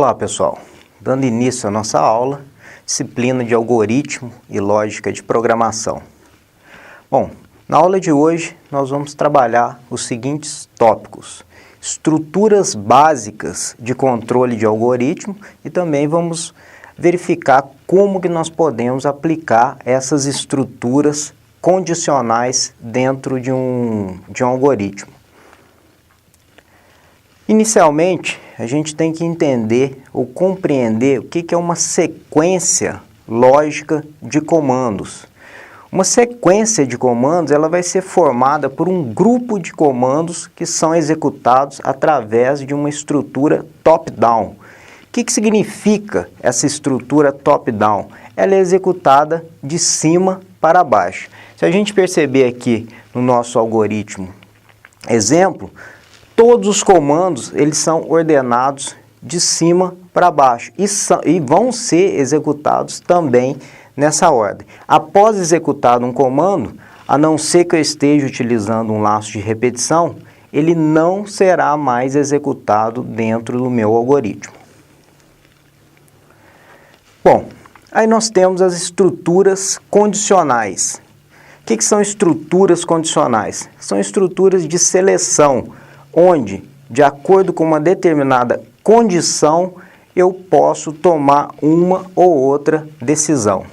Olá pessoal, dando início à nossa aula, disciplina de algoritmo e lógica de programação. Bom, na aula de hoje nós vamos trabalhar os seguintes tópicos: estruturas básicas de controle de algoritmo e também vamos verificar como que nós podemos aplicar essas estruturas condicionais dentro de um algoritmo. Inicialmente, a gente tem que entender ou compreender o que é uma sequência lógica de comandos. Uma sequência de comandos ela vai ser formada por um grupo de comandos que são executados através de uma estrutura top-down. O que significa essa estrutura top-down? Ela é executada de cima para baixo. Se a gente perceber aqui no nosso algoritmo exemplo, todos os comandos eles são ordenados de cima para baixo e vão ser executados também nessa ordem. Após executado um comando, a não ser que eu esteja utilizando um laço de repetição, ele não será mais executado dentro do meu algoritmo. Bom, aí nós temos as estruturas condicionais. O que são estruturas condicionais? São estruturas de seleção, onde, de acordo com uma determinada condição, eu posso tomar uma ou outra decisão.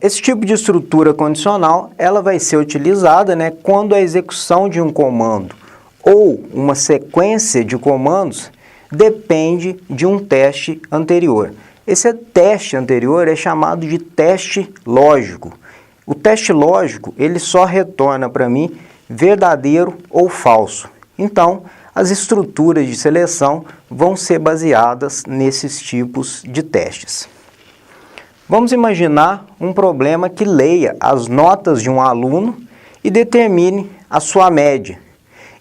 Esse tipo de estrutura condicional, ela vai ser utilizada, quando a execução de um comando ou uma sequência de comandos depende de um teste anterior. Esse teste anterior é chamado de teste lógico. O teste lógico, ele só retorna para mim verdadeiro ou falso. Então, as estruturas de seleção vão ser baseadas nesses tipos de testes. Vamos imaginar um problema que leia as notas de um aluno e determine a sua média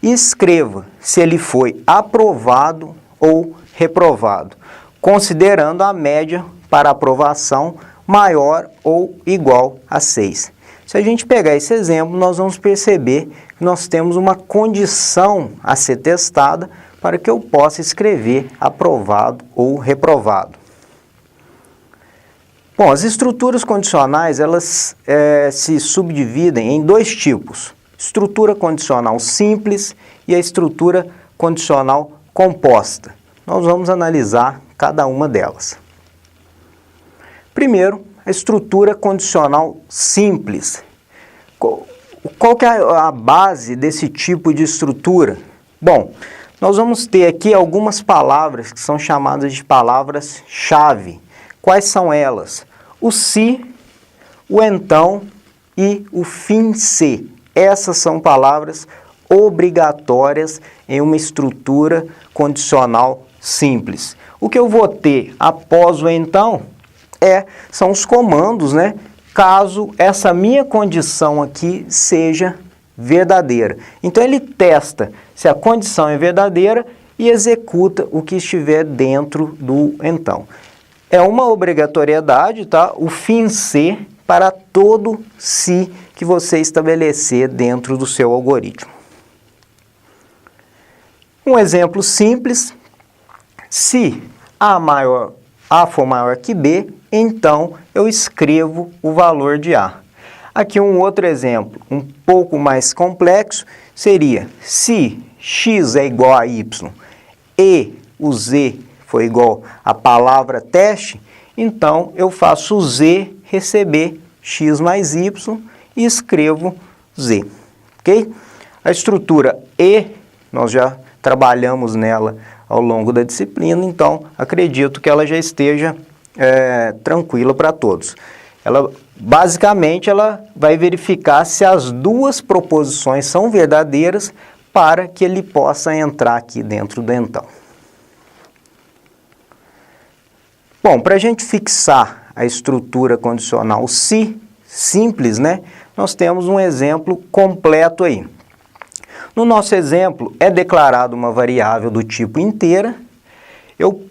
e escreva se ele foi aprovado ou reprovado, considerando a média para aprovação maior ou igual a 6. Se a gente pegar esse exemplo, nós vamos perceber que nós temos uma condição a ser testada para que eu possa escrever aprovado ou reprovado. Bom, as estruturas condicionais, elas se subdividem em dois tipos: estrutura condicional simples e a estrutura condicional composta. Nós vamos analisar cada uma delas. Primeiro, a estrutura condicional simples. Qual que é a base desse tipo de estrutura? Bom, nós vamos ter aqui algumas palavras que são chamadas de palavras-chave. Quais são elas? O se, o então e o fim se. Essas são palavras obrigatórias em uma estrutura condicional simples. O que eu vou ter após o então são os comandos, caso essa minha condição aqui seja verdadeira. Então ele testa se a condição é verdadeira e executa o que estiver dentro do então. É uma obrigatoriedade, tá? O fim se para todo se que você estabelecer dentro do seu algoritmo. Um exemplo simples: se A for maior que B, então eu escrevo o valor de A. Aqui um outro exemplo, um pouco mais complexo, seria se x é igual a y e o z for igual à palavra teste, então eu faço o z receber x mais y e escrevo z. Ok? A estrutura E, nós já trabalhamos nela ao longo da disciplina, então acredito que ela já esteja tranquila para todos. Basicamente, ela vai verificar se as duas proposições são verdadeiras para que ele possa entrar aqui dentro do então. Bom, para a gente fixar a estrutura condicional se simples, nós temos um exemplo completo aí. No nosso exemplo, é declarada uma variável do tipo inteira. Eu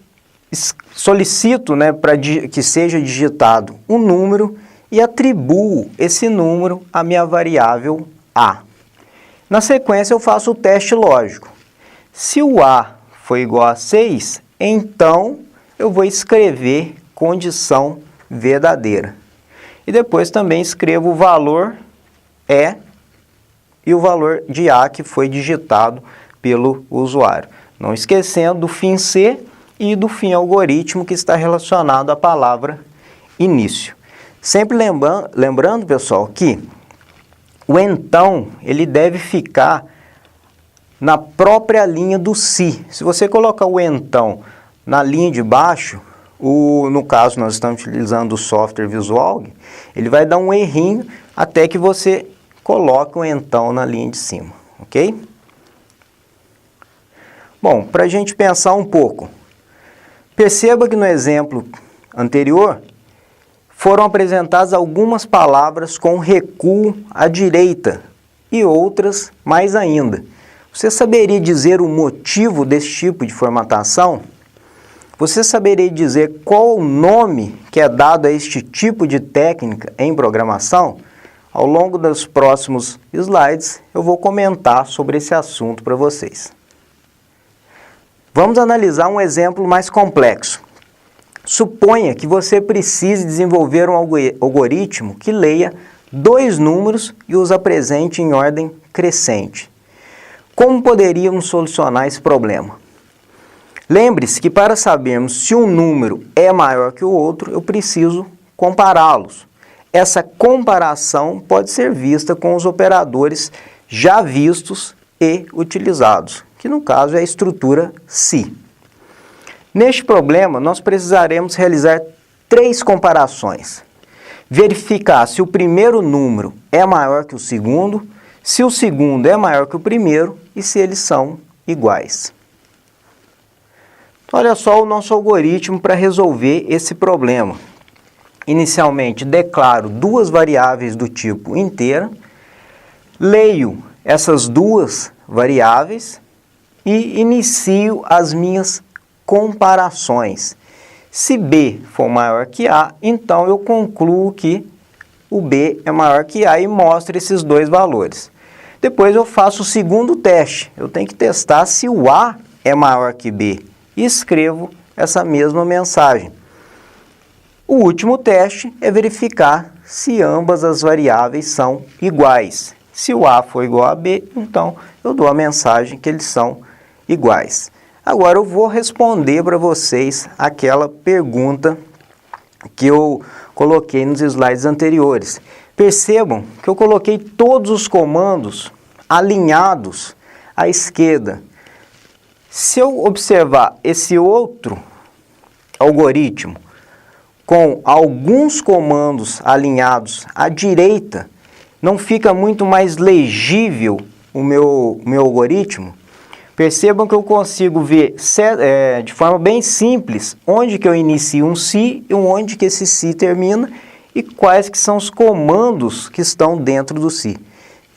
solicito para que seja digitado um número e atribuo esse número à minha variável A. Na sequência, eu faço o teste lógico. Se o A foi igual a 6, então eu vou escrever condição verdadeira. E depois também escrevo o valor E e o valor de A que foi digitado pelo usuário. Não esquecendo do fim C e do fim algoritmo que está relacionado à palavra início. Sempre lembrando, pessoal, que o então ele deve ficar na própria linha do se. Se você colocar o então na linha de baixo, no caso nós estamos utilizando o software Visual, ele vai dar um errinho até que você coloque o então na linha de cima, ok? Bom, para a gente pensar um pouco, perceba que no exemplo anterior foram apresentadas algumas palavras com recuo à direita e outras mais ainda. Você saberia dizer o motivo desse tipo de formatação? Você saberia dizer qual o nome que é dado a este tipo de técnica em programação? Ao longo dos próximos slides, eu vou comentar sobre esse assunto para vocês. Vamos analisar um exemplo mais complexo. Suponha que você precise desenvolver um algoritmo que leia 2 números e os apresente em ordem crescente. Como poderíamos solucionar esse problema? Lembre-se que para sabermos se um número é maior que o outro, eu preciso compará-los. Essa comparação pode ser vista com os operadores já vistos e utilizados, que no caso é a estrutura se. Neste problema, nós precisaremos realizar 3 comparações. Verificar se o primeiro número é maior que o segundo, se o segundo é maior que o primeiro e se eles são iguais. Olha só o nosso algoritmo para resolver esse problema. Inicialmente, declaro 2 variáveis do tipo inteira, leio essas 2 variáveis e inicio as minhas comparações. Se B for maior que A, então eu concluo que o B é maior que A e mostro esses 2 valores. Depois eu faço o segundo teste. Eu tenho que testar se o A é maior que B e escrevo essa mesma mensagem. O último teste é verificar se ambas as variáveis são iguais. Se o A for igual a B, então eu dou a mensagem que eles são iguais. Agora eu vou responder para vocês aquela pergunta que eu coloquei nos slides anteriores. Percebam que eu coloquei todos os comandos alinhados à esquerda. Se eu observar esse outro algoritmo com alguns comandos alinhados à direita, não fica muito mais legível o meu algoritmo? Percebam que eu consigo ver de forma bem simples onde que eu inicio um se e onde que esse se termina e quais que são os comandos que estão dentro do se.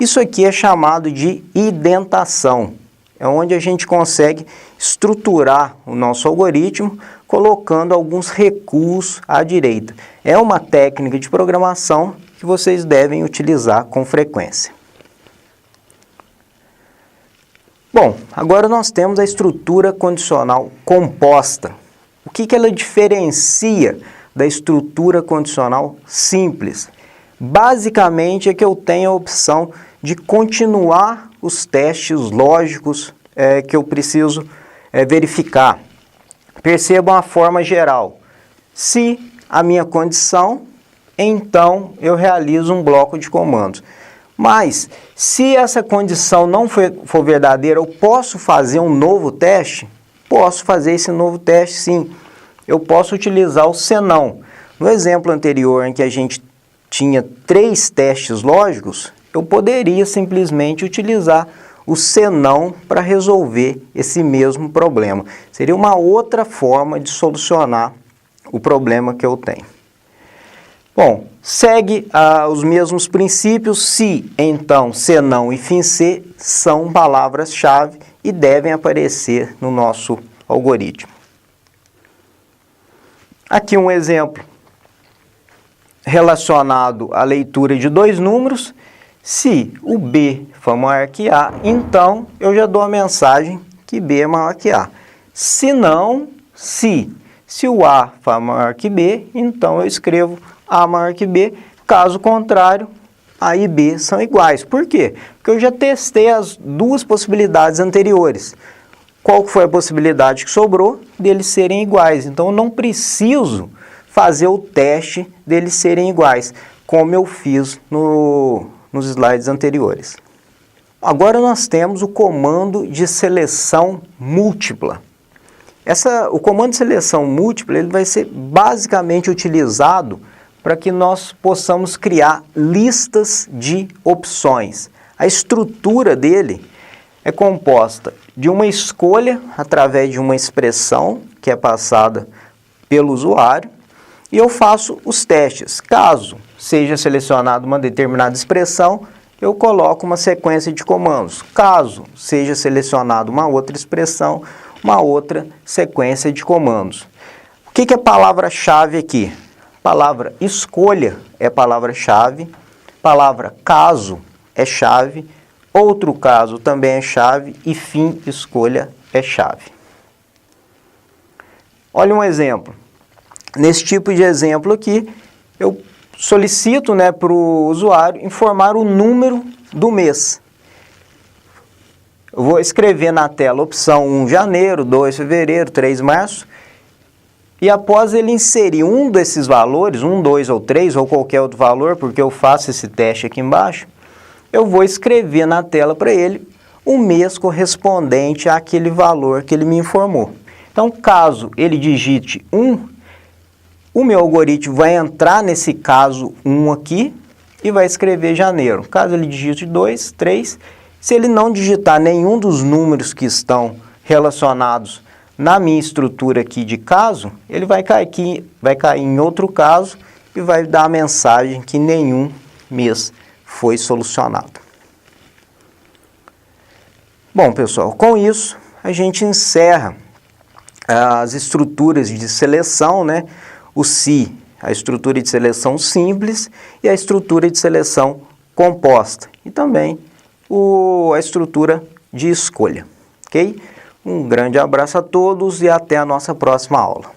Isso aqui é chamado de indentação. É onde a gente consegue estruturar o nosso algoritmo colocando alguns recuos à direita. É uma técnica de programação que vocês devem utilizar com frequência. Bom, agora nós temos a estrutura condicional composta. O que ela diferencia da estrutura condicional simples? Basicamente é que eu tenho a opção de continuar os testes lógicos que eu preciso verificar. Percebam a forma geral. Se a minha condição, então eu realizo um bloco de comandos. Mas, se essa condição não for verdadeira, eu posso fazer um novo teste? Posso fazer esse novo teste, sim. Eu posso utilizar o senão. No exemplo anterior, em que a gente tinha 3 testes lógicos, eu poderia simplesmente utilizar o senão para resolver esse mesmo problema. Seria uma outra forma de solucionar o problema que eu tenho. Bom, segue os mesmos princípios. Se, então, senão e fim C são palavras-chave e devem aparecer no nosso algoritmo. Aqui um exemplo relacionado à leitura de 2 números. Se o B for maior que A, então eu já dou a mensagem que B é maior que A. Se não, se o A for maior que B, então eu escrevo A maior que B. Caso contrário, A e B são iguais. Por quê? Porque eu já testei as duas possibilidades anteriores. Qual que foi a possibilidade que sobrou? Deles serem iguais. Então, eu não preciso fazer o teste deles serem iguais, como eu fiz nos slides anteriores. Agora nós temos o comando de seleção múltipla. O comando de seleção múltipla ele vai ser basicamente utilizado para que nós possamos criar listas de opções. A estrutura dele é composta de uma escolha através de uma expressão que é passada pelo usuário e eu faço os testes. Caso seja selecionada uma determinada expressão, eu coloco uma sequência de comandos. Caso seja selecionada uma outra expressão, uma outra sequência de comandos. O que é palavra-chave aqui? Palavra escolha é palavra-chave, palavra caso é chave, outro caso também é chave e fim escolha é chave. Olha um exemplo. Nesse tipo de exemplo aqui, eu solicito para o usuário informar o número do mês. Eu vou escrever na tela opção 1 janeiro, 2 fevereiro, 3 março, e após ele inserir um desses valores, 1, 2 ou 3, ou qualquer outro valor, porque eu faço esse teste aqui embaixo, eu vou escrever na tela para ele o mês correspondente àquele valor que ele me informou. Então, caso ele digite 1, o meu algoritmo vai entrar nesse caso 1 aqui e vai escrever janeiro. Caso ele digite 2, 3, se ele não digitar nenhum dos números que estão relacionados na minha estrutura aqui de caso, ele vai cair em outro caso e vai dar a mensagem que nenhum mês foi solucionado. Bom, pessoal, com isso a gente encerra as estruturas de seleção, o se, a estrutura de seleção simples e a estrutura de seleção composta e também a estrutura de escolha, ok? Um grande abraço a todos e até a nossa próxima aula.